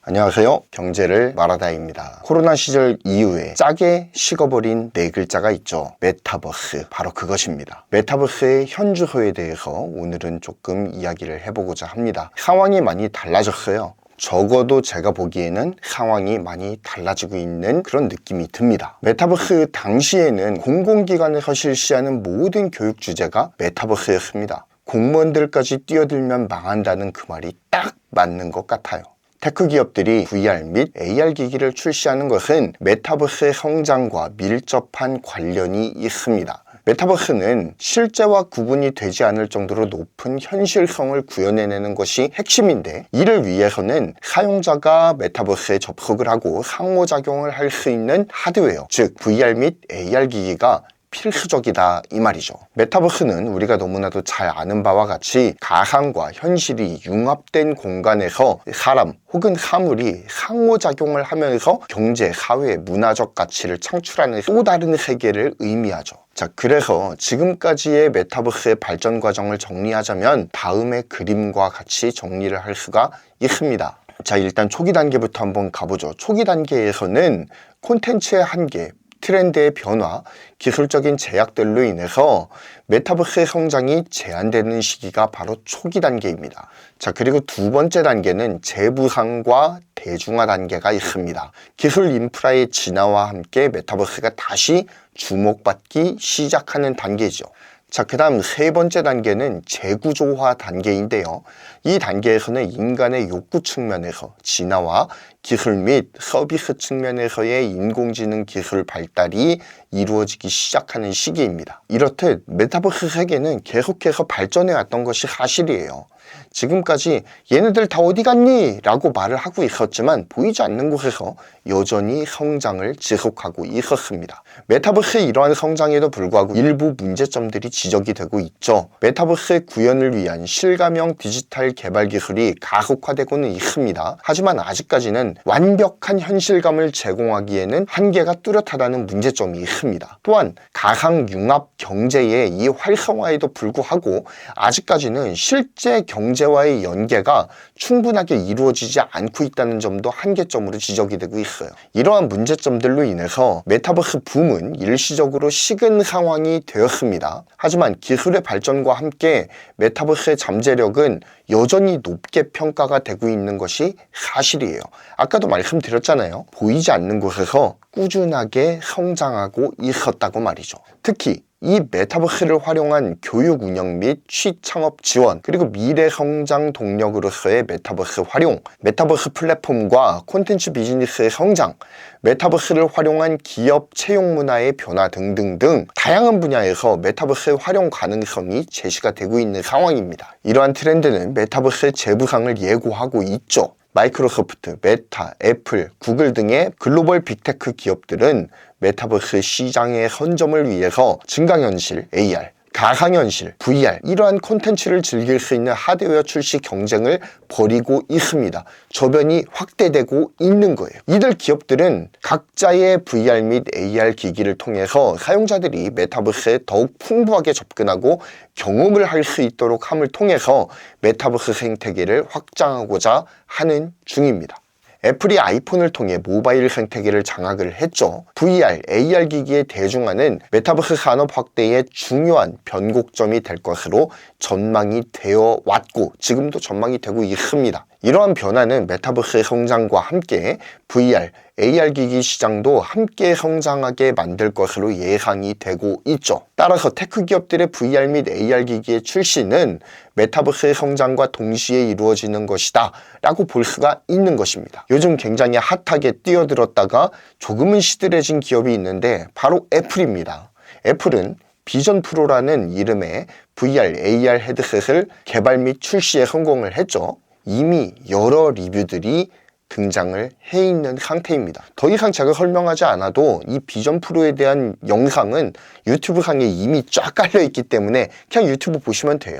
안녕하세요. 경제를 말하다입니다. 코로나 시절 이후에 짜게 식어버린 네 글자가 있죠. 메타버스. 바로 그것입니다. 메타버스의 현주소에 대해서 오늘은 조금 이야기를 해보고자 합니다. 상황이 많이 달라졌어요. 적어도 제가 보기에는 상황이 많이 달라지고 있는 그런 느낌이 듭니다. 메타버스 당시에는 공공기관에서 실시하는 모든 교육 주제가 메타버스였습니다. 공무원들까지 뛰어들면 망한다는 그 말이 딱 맞는 것 같아요. 테크 기업들이 VR 및 AR 기기를 출시하는 것은 메타버스의 성장과 밀접한 관련이 있습니다. 메타버스는 실제와 구분이 되지 않을 정도로 높은 현실성을 구현해내는 것이 핵심인데, 이를 위해서는 사용자가 메타버스에 접속을 하고 상호작용을 할 수 있는 하드웨어, 즉 VR 및 AR 기기가 필수적이다 이 말이죠. 메타버스는 우리가 너무나도 잘 아는 바와 같이 가상과 현실이 융합된 공간에서 사람 혹은 사물이 상호작용을 하면서 경제, 사회, 문화적 가치를 창출하는 또 다른 세계를 의미하죠. 자, 그래서 지금까지의 메타버스의 발전 과정을 정리하자면 다음의 그림과 같이 정리를 할 수가 있습니다. 자, 일단 초기 단계부터 한번 가보죠. 초기 단계에서는 콘텐츠의 한계, 트렌드의 변화, 기술적인 제약들로 인해서 메타버스의 성장이 제한되는 시기가 바로 초기 단계입니다. 자, 그리고 두 번째 단계는 재부상과 대중화 단계가 있습니다. 기술 인프라의 진화와 함께 메타버스가 다시 주목받기 시작하는 단계죠. 자, 그 다음 세 번째 단계는 재구조화 단계인데요. 이 단계에서는 인간의 욕구 측면에서 진화와 기술 및 서비스 측면에서의 인공지능 기술 발달이 이루어지기 시작하는 시기입니다. 이렇듯 메타버스 세계는 계속해서 발전해 왔던 것이 사실이에요. 지금까지 얘네들 다 어디 갔니? 라고 말을 하고 있었지만 보이지 않는 곳에서 여전히 성장을 지속하고 있었습니다. 메타버스의 이러한 성장에도 불구하고 일부 문제점들이 지적이 되고 있죠. 메타버스의 구현을 위한 실감형 디지털 개발 기술이 가속화되고는 있습니다. 하지만 아직까지는 완벽한 현실감을 제공하기에는 한계가 뚜렷하다는 문제점이 있습니다. 또한 가상융합 경제의 이 활성화에도 불구하고 아직까지는 실제 경제와의 연계가 충분하게 이루어지지 않고 있다는 점도 한계점으로 지적이 되고 있어요. 이러한 문제점들로 인해서 메타버스 붐은 일시적으로 식은 상황이 되었습니다. 하지만 기술의 발전과 함께 메타버스의 잠재력은 여전히 높게 평가가 되고 있는 것이 사실이에요. 아까도 말씀드렸잖아요. 보이지 않는 곳에서 꾸준하게 성장하고 있었다고 말이죠. 특히 이 메타버스를 활용한 교육 운영 및 취창업 지원, 그리고 미래 성장 동력으로서의 메타버스 활용, 메타버스 플랫폼과 콘텐츠 비즈니스의 성장, 메타버스를 활용한 기업 채용 문화의 변화 등등등 다양한 분야에서 메타버스의 활용 가능성이 제시가 되고 있는 상황입니다. 이러한 트렌드는 메타버스의 재부상을 예고하고 있죠. 마이크로소프트, 메타, 애플, 구글 등의 글로벌 빅테크 기업들은 메타버스 시장의 선점을 위해서 증강현실, AR, 가상현실, VR 이러한 콘텐츠를 즐길 수 있는 하드웨어 출시 경쟁을 벌이고 있습니다. 저변이 확대되고 있는 거예요. 이들 기업들은 각자의 VR 및 AR 기기를 통해서 사용자들이 메타버스에 더욱 풍부하게 접근하고 경험을 할 수 있도록 함을 통해서 메타버스 생태계를 확장하고자 하는 중입니다. 애플이 아이폰을 통해 모바일 생태계를 장악을 했죠. VR, AR 기기의 대중화는 메타버스 산업 확대의 중요한 변곡점이 될 것으로 전망이 되어 왔고 지금도 전망이 되고 있습니다. 이러한 변화는 메타버스의 성장과 함께 VR, AR 기기 시장도 함께 성장하게 만들 것으로 예상이 되고 있죠. 따라서 테크 기업들의 VR 및 AR 기기의 출시는 메타버스의 성장과 동시에 이루어지는 것이다 라고 볼 수가 있는 것입니다. 요즘 굉장히 핫하게 뛰어들었다가 조금은 시들해진 기업이 있는데 바로 애플입니다. 애플은 비전 프로라는 이름의 VR, AR 헤드셋을 개발 및 출시에 성공을 했죠. 이미 여러 리뷰들이 등장을 해 있는 상태입니다. 더 이상 제가 설명하지 않아도 이 비전 프로에 대한 영상은 유튜브 상에 이미 쫙 깔려 있기 때문에 그냥 유튜브 보시면 돼요.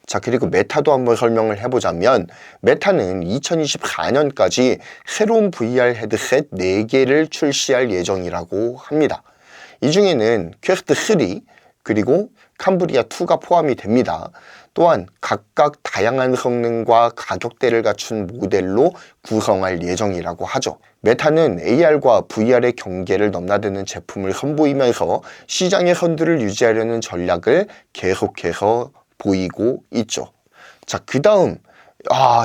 자, 그리고 메타도 한번 설명을 해보자면 메타는 2024년까지 새로운 VR 헤드셋 4개를 출시할 예정이라고 합니다. 이 중에는 퀘스트 3 그리고 캄브리아2가 포함이 됩니다. 또한 각각 다양한 성능과 가격대를 갖춘 모델로 구성할 예정이라고 하죠. 메타는 AR과 VR의 경계를 넘나드는 제품을 선보이면서 시장의 선두를 유지하려는 전략을 계속해서 보이고 있죠. 자, 그 다음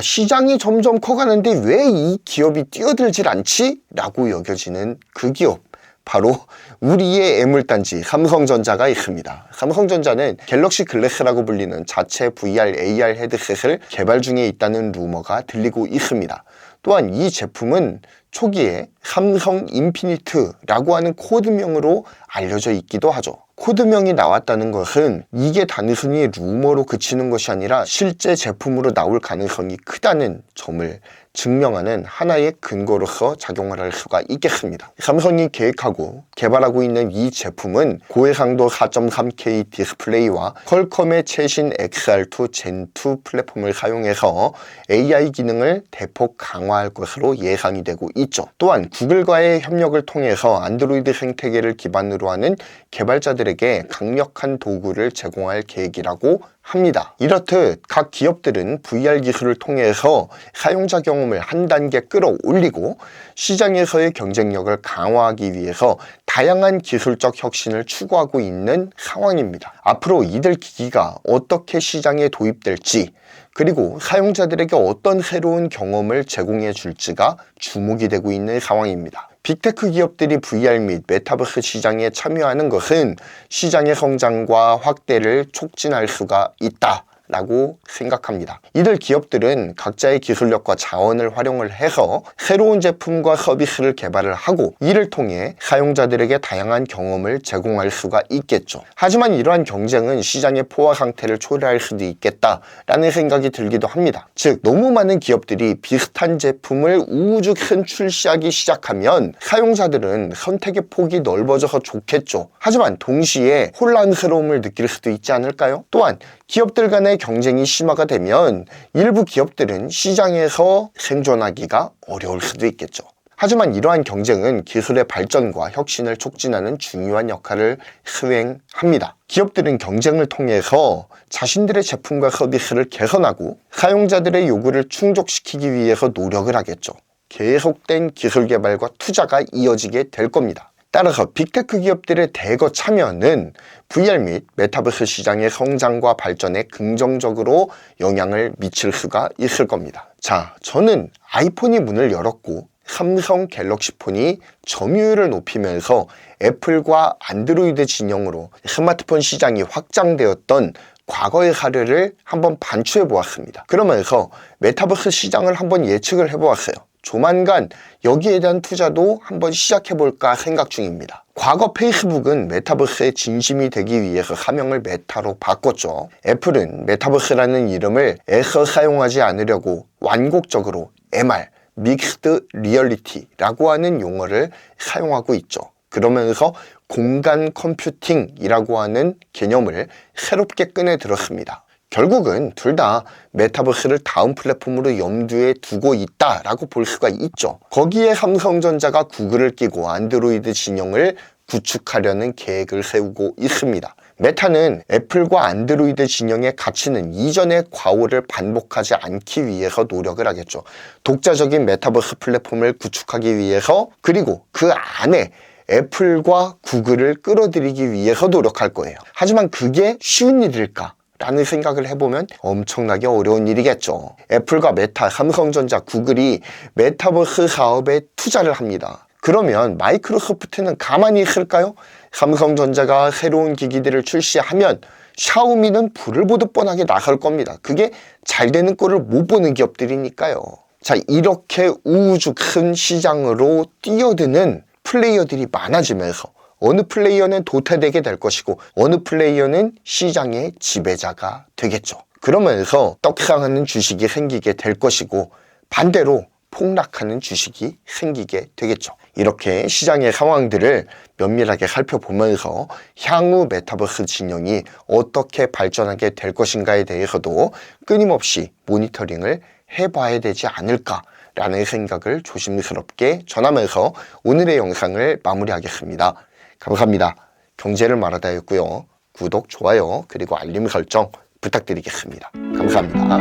시장이 점점 커가는데 왜 이 기업이 뛰어들질 않지? 라고 여겨지는 그 기업, 바로 우리의 애물단지 삼성전자가 있습니다. 삼성전자는 갤럭시 글래스라고 불리는 자체 VR, AR 헤드셋을 개발 중에 있다는 루머가 들리고 있습니다. 또한 이 제품은 초기에 삼성 인피니트라고 하는 코드명으로 알려져 있기도 하죠. 코드명이 나왔다는 것은 이게 단순히 루머로 그치는 것이 아니라 실제 제품으로 나올 가능성이 크다는 점을 증명하는 하나의 근거로서 작용을 할 수가 있겠습니다. 삼성이 계획하고 개발하고 있는 이 제품은 고해상도 4.3K 디스플레이와 퀄컴의 최신 XR2 Gen2 플랫폼을 사용해서 AI 기능을 대폭 강화할 것으로 예상이 되고 있죠. 또한 구글과의 협력을 통해서 안드로이드 생태계를 기반으로 하는 개발자들에게 강력한 도구를 제공할 계획이라고 합니다. 이렇듯 각 기업들은 VR 기술을 통해서 사용자 경험을 한 단계 끌어올리고 시장에서의 경쟁력을 강화하기 위해서 다양한 기술적 혁신을 추구하고 있는 상황입니다. 앞으로 이들 기기가 어떻게 시장에 도입될지, 그리고 사용자들에게 어떤 새로운 경험을 제공해 줄지가 주목이 되고 있는 상황입니다. 빅테크 기업들이 VR 및 메타버스 시장에 참여하는 것은 시장의 성장과 확대를 촉진할 수가 있다 라고 생각합니다. 이들 기업들은 각자의 기술력과 자원을 활용을 해서 새로운 제품과 서비스를 개발을 하고 이를 통해 사용자들에게 다양한 경험을 제공할 수가 있겠죠. 하지만 이러한 경쟁은 시장의 포화 상태를 초래할 수도 있겠다라는 생각이 들기도 합니다. 즉, 너무 많은 기업들이 비슷한 제품을 우후죽순 출시하기 시작하면 사용자들은 선택의 폭이 넓어져서 좋겠죠. 하지만 동시에 혼란스러움을 느낄 수도 있지 않을까요? 또한 기업들 간의 경쟁이 심화가 되면 일부 기업들은 시장에서 생존하기가 어려울 수도 있겠죠. 하지만 이러한 경쟁은 기술의 발전과 혁신을 촉진하는 중요한 역할을 수행합니다. 기업들은 경쟁을 통해서 자신들의 제품과 서비스를 개선하고 사용자들의 요구를 충족시키기 위해서 노력을 하겠죠. 계속된 기술 개발과 투자가 이어지게 될 겁니다. 따라서 빅테크 기업들의 대거 참여는 VR 및 메타버스 시장의 성장과 발전에 긍정적으로 영향을 미칠 수가 있을 겁니다. 자, 저는 아이폰이 문을 열었고 삼성 갤럭시 폰이 점유율을 높이면서 애플과 안드로이드 진영으로 스마트폰 시장이 확장되었던 과거의 사례를 한번 반추해 보았습니다. 그러면서 메타버스 시장을 한번 예측을 해보았어요. 조만간 여기에 대한 투자도 한번 시작해볼까 생각 중입니다. 과거 페이스북은 메타버스의 진심이 되기 위해서 사명을 메타로 바꿨죠. 애플은 메타버스라는 이름을 애써 사용하지 않으려고 완곡적으로 MR, 믹스드 리얼리티라고 하는 용어를 사용하고 있죠. 그러면서 공간 컴퓨팅이라고 하는 개념을 새롭게 꺼내 들었습니다. 결국은 둘 다 메타버스를 다음 플랫폼으로 염두에 두고 있다라고 볼 수가 있죠. 거기에 삼성전자가 구글을 끼고 안드로이드 진영을 구축하려는 계획을 세우고 있습니다. 메타는 애플과 안드로이드 진영에 갇히는 이전의 과오를 반복하지 않기 위해서 노력을 하겠죠. 독자적인 메타버스 플랫폼을 구축하기 위해서, 그리고 그 안에 애플과 구글을 끌어들이기 위해서 노력할 거예요. 하지만 그게 쉬운 일일까? 라는 생각을 해보면 엄청나게 어려운 일이겠죠. 애플과 메타, 삼성전자, 구글이 메타버스 사업에 투자를 합니다. 그러면 마이크로소프트는 가만히 있을까요? 삼성전자가 새로운 기기들을 출시하면 샤오미는 불을 보듯 뻔하게 나설 겁니다. 그게 잘 되는 꼴을 못 보는 기업들이니까요. 자, 이렇게 우후죽순 시장으로 뛰어드는 플레이어들이 많아지면서 어느 플레이어는 도태되게 될 것이고 어느 플레이어는 시장의 지배자가 되겠죠. 그러면서 떡상하는 주식이 생기게 될 것이고 반대로 폭락하는 주식이 생기게 되겠죠. 이렇게 시장의 상황들을 면밀하게 살펴보면서 향후 메타버스 진영이 어떻게 발전하게 될 것인가에 대해서도 끊임없이 모니터링을 해봐야 되지 않을까 라는 생각을 조심스럽게 전하면서 오늘의 영상을 마무리하겠습니다. 감사합니다. 경제를 말하다였고요. 구독, 좋아요, 그리고 알림 설정 부탁드리겠습니다. 감사합니다.